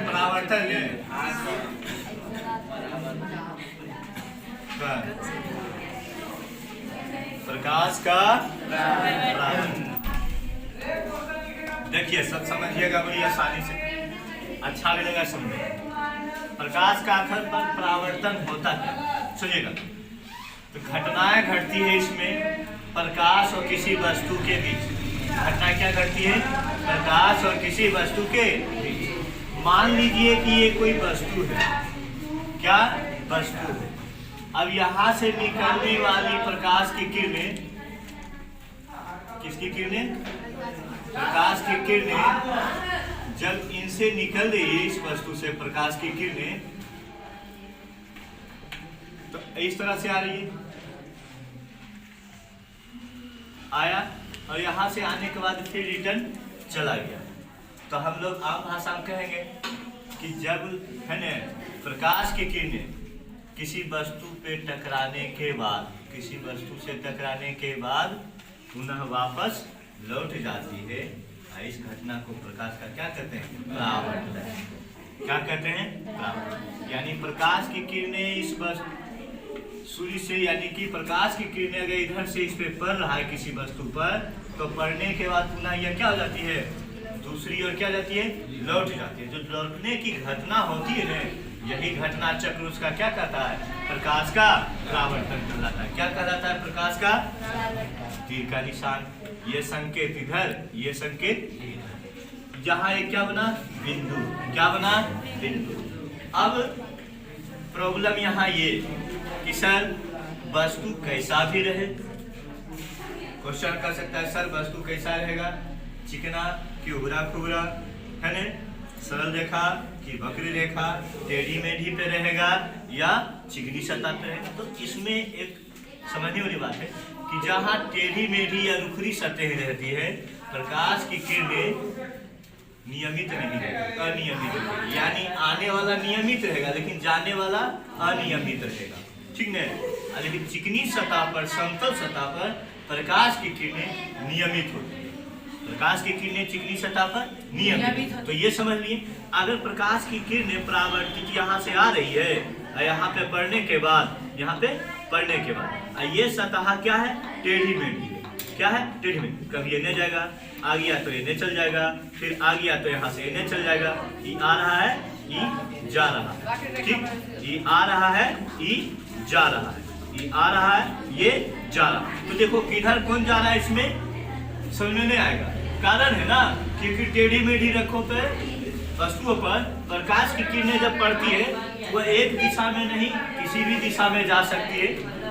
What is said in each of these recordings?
परावर्तन है प्रकाश का परावर्तन। देखिए सब समझिएगा बड़ी आसानी से, अच्छा लगेगा समझे। प्रकाश का आखिर पर परावर्तन होता है, सुनिएगा। तो घटनाएं घटती है इसमें प्रकाश और किसी वस्तु के बीच। घटना क्या घटती है? प्रकाश और किसी वस्तु के बीच। मान लीजिए कि ये कोई वस्तु है, क्या वस्तु है। अब यहाँ से निकलने वाली प्रकाश की किरणें, किसकी किरणें? प्रकाश की किरणें जब इनसे निकल रही है, इस वस्तु से प्रकाश की किरणें, तो इस तरह से आ रही है, आया और यहां से आने के बाद फिर रिटर्न चला गया। तो हम लोग आम भाषा में कहेंगे कि जब है न प्रकाश की किरणें किसी वस्तु पे टकराने के बाद, किसी वस्तु से टकराने के बाद पुनः वापस लौट जाती है, इस घटना को प्रकाश का क्या कहते हैं? परावर्तन। क्या कहते हैं? परावर्तन। यानी प्रकाश की किरणें इस वस्तु सूर्य से, यानी कि प्रकाश की किरणें अगर इधर से इस पे पड़ रहा है किसी वस्तु पर, तो पड़ने के बाद पुनः यह क्या हो जाती है? दूसरी ओर क्या जाती है? लौट जाती है। जो लौटने की घटना होती है ना, यही घटना चक्र उसका क्या कहता है? प्रकाश का परावर्तन कहलाता है। क्या कहलाता है? प्रकाश का तीर का निशान, ये संकेत इधर, ये संकेत इधर। जहां एक क्या बना? बिंदु। क्या बना? बिंदु। अब प्रॉब्लम यहाँ ये कि सर वस्तु कैसा भी रहे, क्वेश्चन कर सकता है सर वस्तु कैसा रहेगा? चिकना कि उभरा खुबरा, है न? सरल रेखा कि वक्र रेखा, टेढ़ी मेढ़ी पे रहेगा या चिकनी सतह पे रहेगा। तो इसमें एक समझने वाली बात है कि जहाँ टेढ़ी मेढ़ी या रुखरी सतह रहती है, प्रकाश की किरणें नियमित नहीं रहेगा, अनियमित रहेगा। यानी आने वाला नियमित रहेगा लेकिन जाने वाला अनियमित रहेगा, ठीक है। लेकिन चिकनी सतह पर, समतल सतह पर प्रकाश की किरणें नियमित होती है। प्रकाश की किरणें चिकनी सतह पर नियमित। तो ये समझ लिए, अगर प्रकाश की किरणें परावर्तित यहाँ से आ रही है, यहाँ पे पड़ने के बाद, यहाँ पे पड़ने के बाद ये सतह क्या है? टेढ़ी मेढ़ी है। क्या है? टेढ़ी मेढ़ी। कभी इन्हें जाएगा, आ गया तो इन्हें चल जाएगा, फिर आ गया तो यहाँ से इन्हें चल जाएगा। ई आ रहा है, ई जा रहा है, ठीक। ई आ रहा है, ई जा रहा है, ये आ रहा है, ये जा रहा है। तो देखो किधर कौन जा रहा है इसमें समझ में नहीं आएगा। कारण है ना, क्योंकि टेढ़ी मेढ़ी रखो पे वस्तुओं पर प्रकाश की किरणें जब पड़ती है वह एक दिशा में नहीं किसी भी दिशा में जा सकती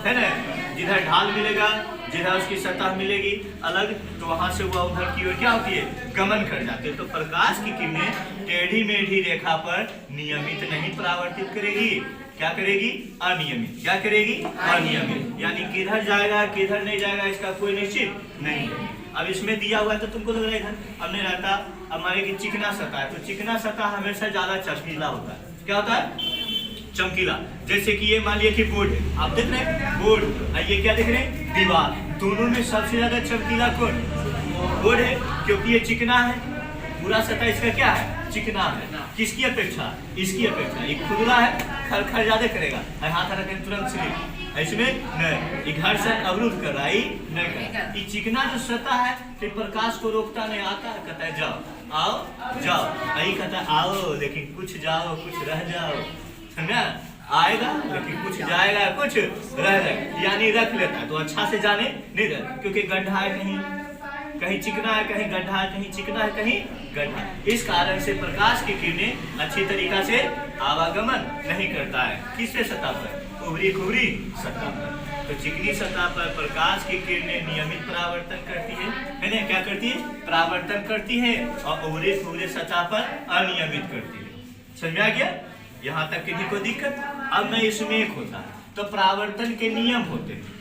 है ना। जिधर ढाल मिलेगा, जिधर उसकी सतह मिलेगी अलग, तो वहां से वह उधर की ओर क्या होती है? गमन कर जाती है। तो प्रकाश की किरणें टेढ़ी मेढ़ी रेखा पर नियमित नहीं परावर्तित करेगी, क्या करेगी? अनियमित। क्या करेगी? अनियमित। यानी किधर जाएगा किधर नहीं जाएगा इसका कोई निश्चित नहीं है। अब इसमें दिया हुआ है तो तुमको लग रहा है इधर अब नहीं रहता। अब मान लीजिए चिकना सतह है, तो चिकना सतह हमेशा ज्यादा चमकीला होता है। क्या होता है? चमकीला। जैसे कि ये मान लिया कि बोर्ड है, आप देख रहे हैं बोर्ड, और ये क्या देख रहे हैं? दीवार। दोनों में सबसे ज्यादा चमकीला कौन? बोर्ड है, क्योंकि ये चिकना है, पूरा सतह इसका क्या है? चिकना है। किसकी अपेक्षा? इसकी अपेक्षा। ये खुदरा है, खर ज्यादा करेगा, हाथ रखें तुरंत स्लिप, इसमें नहीं, घर्षण अवरुद्ध कर रहा है, नहीं कर। ये चिकना जो सतह है तो प्रकाश को रोकता नहीं, आता है, कहता है जाओ आओ जाओ, यही कहता है आओ लेकिन कुछ जाओ कुछ रह जाओ, समझा? आएगा लेकिन कुछ जाएगा कुछ रह जाएगा, यानी रख लेता है। तो अच्छा से जाने नहीं रहता, क्योंकि गड्ढा है, कहीं कहीं चिकना है, कहीं गड्ढा है, कहीं चिकना है, कहीं गड्ढा। इस कारण से प्रकाश की किरणें अच्छी तरीका से आवागमन नहीं करता है। किससे सतह पर? उभरी खुबरी सतह पर। तो चिकनी सतह पर प्रकाश की किरणें नियमित परावर्तन करती है ना? क्या करती है? परावर्तन करती है। और उभरी खुबरी सतह पर अनियमित करती है। समझ में आ गया? यहाँ तक किसी को दिक्कत? अब मैं इसमें एक होता है, तो परावर्तन के नियम होते हैं,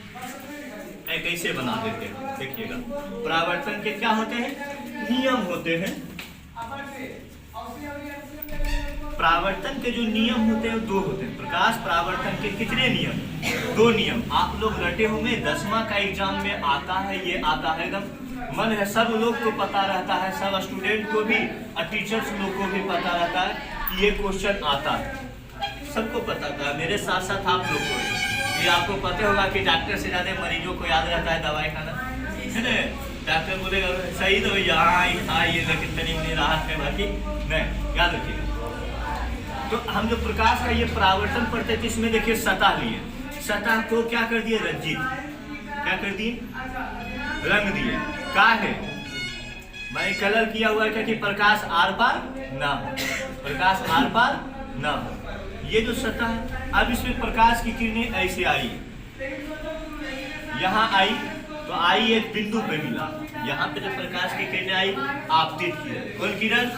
कैसे बना देते हैं देखिएगा। परावर्तन के क्या होते हैं? नियम होते हैं। परावर्तन के जो नियम होते हैं दो होते हैं। प्रकाश परावर्तन के कितने नियम? दो नियम। आप लोग रटे होंगे, 10वां का एग्जाम में आता है, ये आता है एकदम मन है, सब लोग को पता रहता है, सब स्टूडेंट को भी और टीचर्स लोग को भी पता रहता है कि ये क्वेश्चन आता है, सबको पता था। मेरे साथ साथ आप लोग को ये आपको पता होगा कि डॉक्टर से ज्यादा मरीजों को याद रहता है दवाई खाना, है ना? डॉक्टर बोलेगा सही तो यहाँ ये लेकिन तनी मुनी राहत है, बाकी नहीं, याद रखिएगा। तो हम जो प्रकाश का ये परावर्तन पढ़ते थे, इसमें देखिए सतह लिए, सतह को क्या कर दिए? रंजित, क्या कर दिए? रंग दिए। क्या है भाई? कलर किया हुआ है क्या कि प्रकाश आर पार ना हो, प्रकाश आर पार ना हो। ये जो सतह है, अब इसमें प्रकाश की किरणें ऐसे आई, यहाँ आई तो आई एक बिंदु पे मिला, यहाँ पे जब प्रकाश की किरणें आई आपतित किरण, कौन किरण?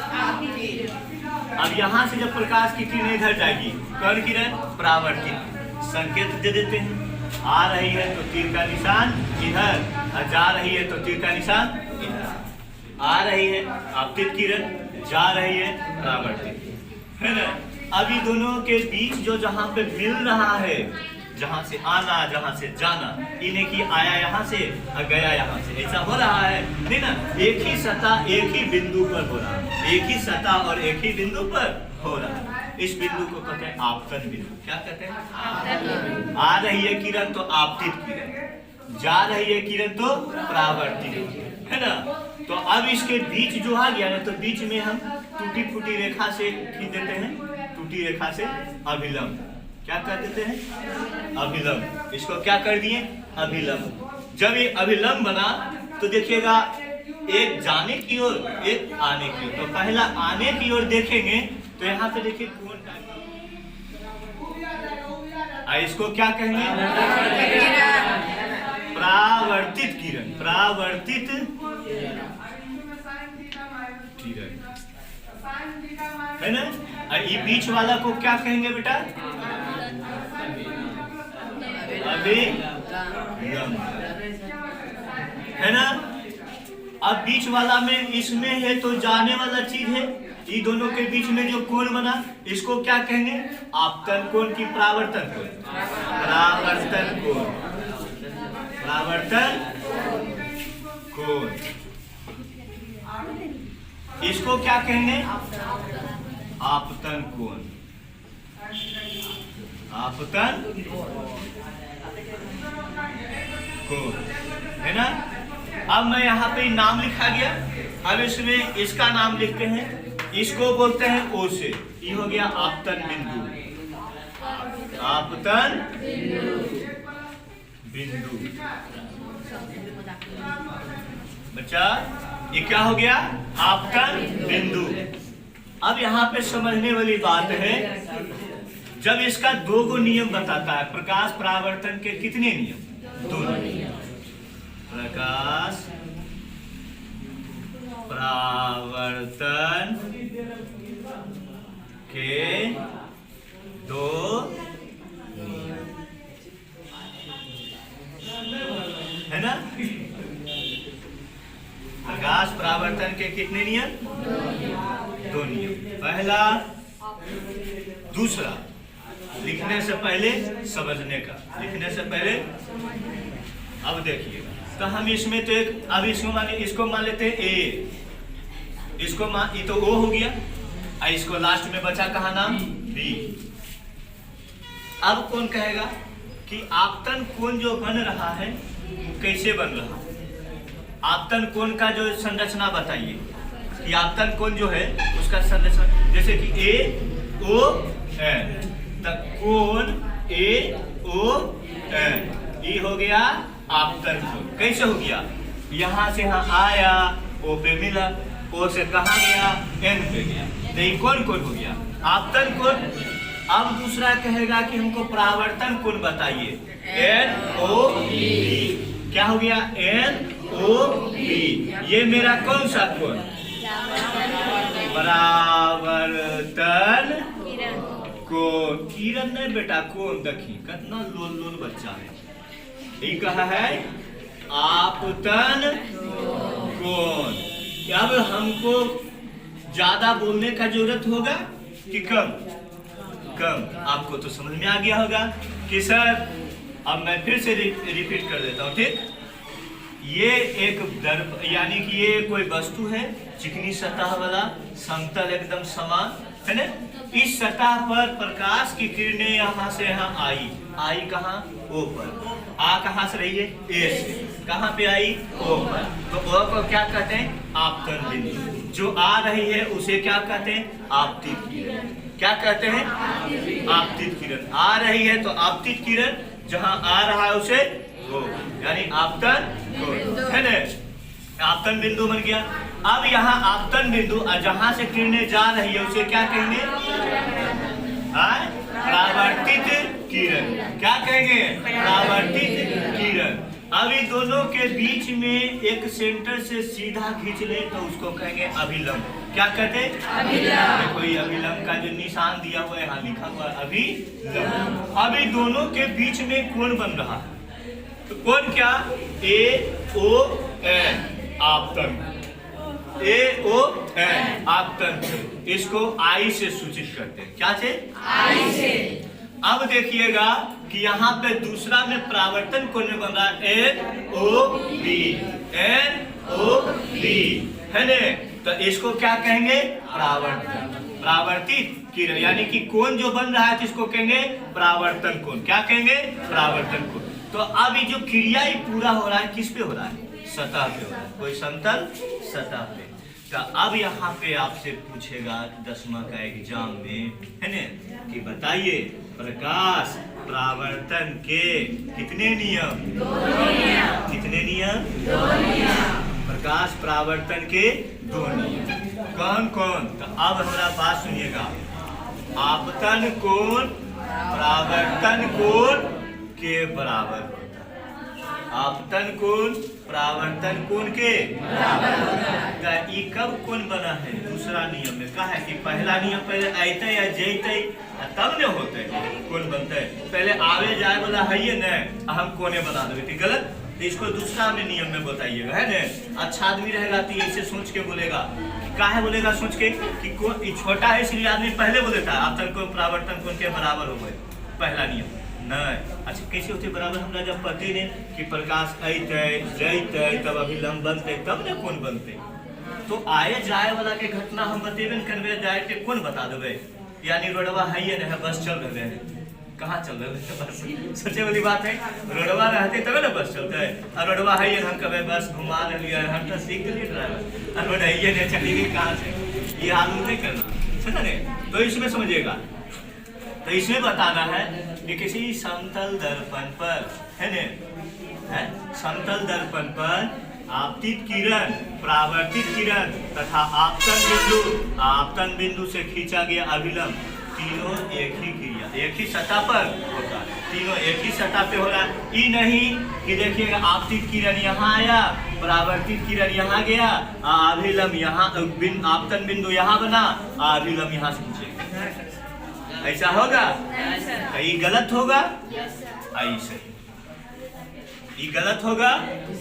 अब यहाँ से जब प्रकाश की किरणें इधर जाएगी, कौन किरण? परावर्तित। संकेत दे देते हैं, आ रही है तो तीर का निशान इधर, और जा रही है तो तीर का निशान इधर। आ रही है आपतित किरण, जा रही है परावर्तित, है ना? अभी दोनों के बीच जो जहाँ पे मिल रहा है, जहाँ से आना जहाँ से जाना, इन्हें की आया यहाँ से और गया यहाँ से, ऐसा हो रहा है नहीं ना? एक ही सतह एक ही बिंदु पर हो रहा है, एक ही सतह और एक ही बिंदु पर हो रहा है। इस बिंदु को कहते हैं आपतन बिंदु। क्या कहते हैं? आ रही है किरण तो आपतित किरण, जा रही है किरण तो परावर्तित, है ना? तो अब इसके बीच जो आ गया ना, तो बीच में हम टूटी फूटी रेखा से खींच देते हैं, टूटी रेखा से अभिलंब। क्या कर देते हैं? अभिलंब। इसको क्या कर दिए? अभिलंब। जब ये अभिलंब बना तो देखिएगा एक जाने की ओर एक आने की ओर। तो पहला आने की ओर देखेंगे तो यहाँ पे देखिए कौन, इसको क्या कहेंगे? परावर्तित किरण, परावर्तित किरण, है ना? और ये बीच वाला को क्या कहेंगे बेटा? अभिलंब, है ना? अब बीच वाला में इसमें है तो जाने वाला चीज है, ये दोनों के बीच में जो कोण बना इसको क्या कहेंगे? आपतन कोण की परावर्तन कोण, परावर्तन कोण, परावर्तन कोण। इसको क्या कहेंगे? आपतन कोण, आपतन कोण, है ना? अब मैं यहाँ पे नाम लिखा गया, अब इसमें इसका नाम लिखते हैं, इसको बोलते हैं ओ से, ये हो गया आपतन बिंदु, आपतन बिंदु। बच्चा ये क्या हो गया? आपतन बिंदु। अब यहाँ पे समझने वाली बात है, जब इसका दो गो नियम बताता है, प्रकाश परावर्तन के कितने नियम? दो नियम। प्रकाश परावर्तन के दो नियम, है ना? प्रकाश परावर्तन के कितने नियम? दो नियम। पहला, दूसरा, लिखने से पहले समझने का, लिखने से पहले। अब देखिएगा, तो हम इसमें तो एक, अब इसको मान लेते हैं ए, इसको मान, ये तो ओ हो गया, और इसको लास्ट में बचा कहा नाम? बी। अब कौन कहेगा कि आपतन कोण जो बन रहा है कैसे बन रहा है? आपतन कोण का जो संरचना बताइए कि आपतन कोण जो है उसका संरचना, जैसे कि ए ओ एन, तक कोण ए ओ एन, ये हो गया आपतन कोण। कैसे हो गया? यहाँ से यहाँ आया, ओ पे मिला, ओ से कहाँ गया? एन पे गया, तो ये कौन कोण हो गया? आपतन कोण। अब दूसरा कहेगा कि हमको परावर्तन कोण बताइए, एन ओ बी। क्या हो गया? N O B. ये मेरा कौन सा कोण? परावर्तन कोण। किरण नहीं बेटा, कोण। देखिए कितना लोन लोन बच्चा है। ये कहा है आपतन कोण। अब हमको ज्यादा बोलने का जरूरत होगा कि कम? कम। आपको तो समझ में आ गया होगा कि सर, अब मैं फिर से रिपीट कर देता हूँ, ठीक? ये एक दर्प यानी कि ये कोई वस्तु है, चिकनी सतह वाला, समतल एकदम समान है ना। इस सतह पर प्रकाश की किरणें यहाँ से यहाँ आई कहाँ? ओ पर। आ कहाँ से रही है? ए से। कहाँ पे आई? ओ पर। तो ओ को क्या कहते हैं? आपतन बिंदु। जो आ रही है उसे क्या कहते हैं? आपतित किरण। क्या कहते हैं? आपतित किरण। आ रही है तो आपतित किरण, जहाँ आ रहा है उसे ओ, यानी आपतन है ना। आपतन बिंदु बन गया। अब यहाँ आपतन बिंदु जहाँ से किरणें जा रही है उसे क्या कहेंगे? परावर्तित किरण। क्या कहेंगे? परावर्तित किरण। अभी दोनों के बीच में एक सेंटर से सीधा खींच ले तो उसको कहेंगे अभिलंब। क्या कहते हैं? अभिलंब। देखो ये अभिलंब का जो निशान दिया हुआ है, यहाँ लिखा हुआ है अभिलंब। अभी दोनों के बीच में कोण बन रहा है, तो कोण क्या? ए ओ एन, आपतन। ए ओ एन, आपतन। इसको आई से सूचित करते हैं। क्या से? आई से। अब देखिएगा कि यहाँ पे दूसरा में परावर्तन कोण में बन रहा है N O B, N O B है ने। तो इसको क्या कहेंगे? परावर्तन, परावर्तित किरण। यानी कि कोण जो बन रहा है जिसको कहेंगे परावर्तन कोण। क्या कहेंगे? परावर्तन कोण। तो अब ये जो क्रिया ही पूरा हो रहा है किस पे हो रहा है? सतह पे हो रहा है, कोई समतल सतह पे। तो अब यहाँ पे आपसे पूछेगा 10वां का एग्जाम में, है ना, कि बताइए प्रकाश परावर्तन के कितने नियम? 2 नियम। कितने नियम? 2 नियम। प्रकाश परावर्तन के 2 नियम। कौन कौन? तो अब हमारा बात सुनिएगा। आपतन कोण परावर्तन कोण के बराबर होता है। आपतन कोण परावर्तन कोण के बराबर होता है। ये कब कोण बना है? दूसरा नियम में कहा है कि पहला नियम पहले आते या जैते तब न होते कोण बनते है। पहले आवे जाए वाला है ये न, हम कोने बना देंगे, गलत। तो इसको दूसरा में नियम में बताइएगा, है ना। अच्छा आदमी रहेगा तो ऐसे सोच के बोलेगा। काहे बोलेगा सोच के कि कोण छोटा है इसलिए आदमी पहले बोलेता है आपतन कोण परावर्तन कोण के बराबर हो गए, पहला नियम। नहीं, अच्छा कैसे होते बराबर? हमरा जब पते ने कि प्रकाश अइते जइते तब अभिलंब बनते तब न कोण बनते। तो आए जाए वाला के घटना हम बतेबे न करबे, जाए के कोण बता देबे। यानी रोडवा है ये न, बस चल रहे हैं। कहाँ चल रहे हैं बस? सोचे वाली बात है। रोडवा रहते तब न बस चलते है। और रोडवा है ये, हम कभी बस घुमा लिया, हम तो सीख लिए ड्राइवर। और रोड है ये नहीं चलेगी कहाँ से? ये हाल नहीं करना, समझ रहे? तो इसमें समझिएगा। तो इसमें बताना है कि किसी समतल दर्पण पर, है न, है समतल दर्पण पर आपतित किरण, परावर्तित किरण तथा आपतन बिंदु से खींचा गया अभिलंब, तीनों एक ही क्रिया, एक ही सतह पर होता है। तीनों एक ही सतह पे हो रहा है। ये नहीं कि देखिएगा आपतित किरण यहाँ आया, परावर्तित किरण यहाँ गया, अभिलंब यहाँ, आपतन बिंदु यहाँ बना, अभिलंब यहाँ से खींचेगा। ऐसा होगा? ये गलत होगा, ऐसे ये गलत होगा,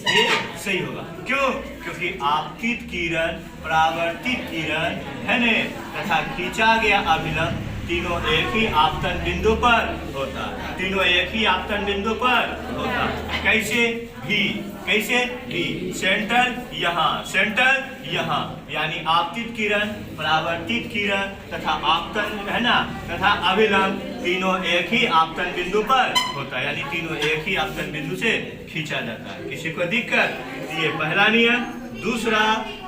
ये सही होगा। क्यों? क्योंकि आपतित किरण, परावर्तित किरण, है न, तथा खींचा गया अभिलंब तीनों एक ही आपतन बिंदु पर होता है। तीनों एक ही आपतन बिंदु पर होता है। कैसे? भी, कैसे? भी। सेंटर यहाँ, सेंटर यहाँ, यानी आपतित किरण, परावर्तित किरण तथा आपतन, है ना, तथा अभिलंब तीनों एक ही आपतन बिंदु पर होता है। यानी तीनों एक ही आपतन बिंदु से खींचा जाता है। किसी को दिक्कत? ये पहला नियम। दूसरा,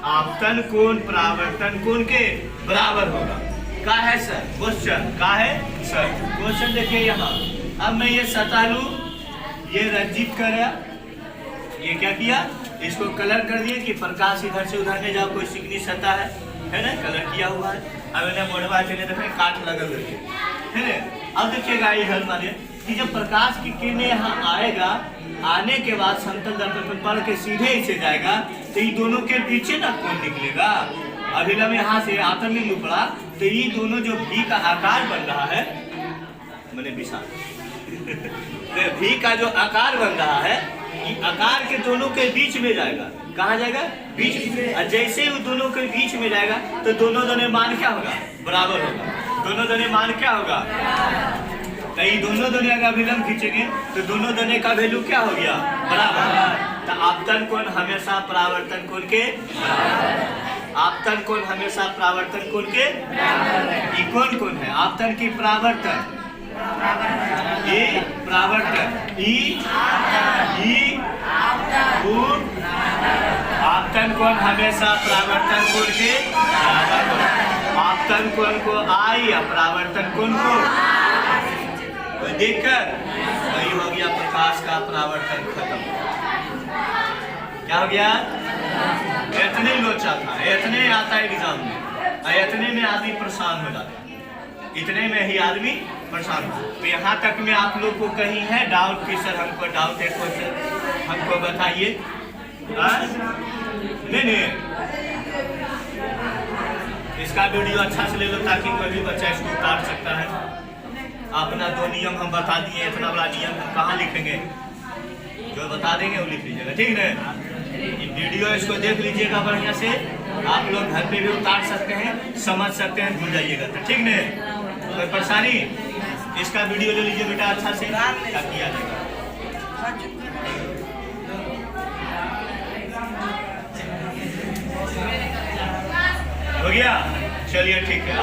आपतन कोण परावर्तन कोण के बराबर होगा। का है सर? क्वेश्चन का है सर? क्वेश्चन देखिए यहाँ। अब मैं ये सतह लूं, ये रंजित करा, ये क्या किया? इसको कलर कर दिए कि प्रकाश इधर से उधर नहीं जाओ, कोई चिकनी सतह है ना, कलर किया हुआ है। अब इन्हें मोड़वा चले तो काट लगल है ना। अब देखिएगा इधर माने कि जब प्रकाश की किरणें यहाँ आएगा, आने के बाद समतल दर्पण पर पड़ के सीधे इसे जाएगा, तो ये दोनों के पीछे ना कोण निकलेगा। अभिलंब यहाँ से आपतन बिंदु पड़ा, तो ये दोनों जो भी का आकार बन रहा है, मैंने विशाल तो भी का जो आकार बन रहा है, ये आकार के दोनों के बीच में जाएगा। कहाँ जाएगा? बीच में। और जैसे ही दोनों के बीच में जाएगा तो दोनों मान क्या होगा? बराबर होगा। दोनों दोने मान क्या होगा? तो ये दोनों दुनिया का अभिलंब खींचेंगे तो दोनों दोने का वैल्यू क्या हो गया? बराबर। तो आपतन कोण हमेशा परावर्तन कोण के आपतन कोण हमेशा परावर्तन कोण के ये कौन कौन है? आपतन की परावर्तन ए परावर्तन ई आपतन कोण हमेशा परावर्तन कोण के आपतन कोण को आई या परावर्तन कोण को देखकर वही हो गया प्रकाश का परावर्तन खत्म। क्या हो गया? इतने लोचा था, इतने आता है एग्जाम में, इतने में आदमी परेशान हो जाता है, इतने में ही आदमी परेशान हो। तो यहाँ तक में आप लोग को कहीं है डाउट कि सर हमको डाउट है क्वेश्चन हमको बताइए? नहीं, इसका वीडियो अच्छा से ले लो ताकि कोई भी बच्चा इसको उतार सकता है। अपना 2 नियम हम बता दिए, इतना बड़ा नियम हम कहाँ लिखेंगे? जो बता देंगे वो लिख लीजिएगा, ठीक है? ये वीडियो इसको देख लीजिएगा बढ़िया से, आप लोग घर पे भी उतार सकते हैं, समझ सकते हैं, भूल जाइएगा तो ठीक है? कोई परेशानी? इसका वीडियो ले लीजिए बेटा अच्छा से ताकि आ जाएगा। हो गया? चलिए ठीक है।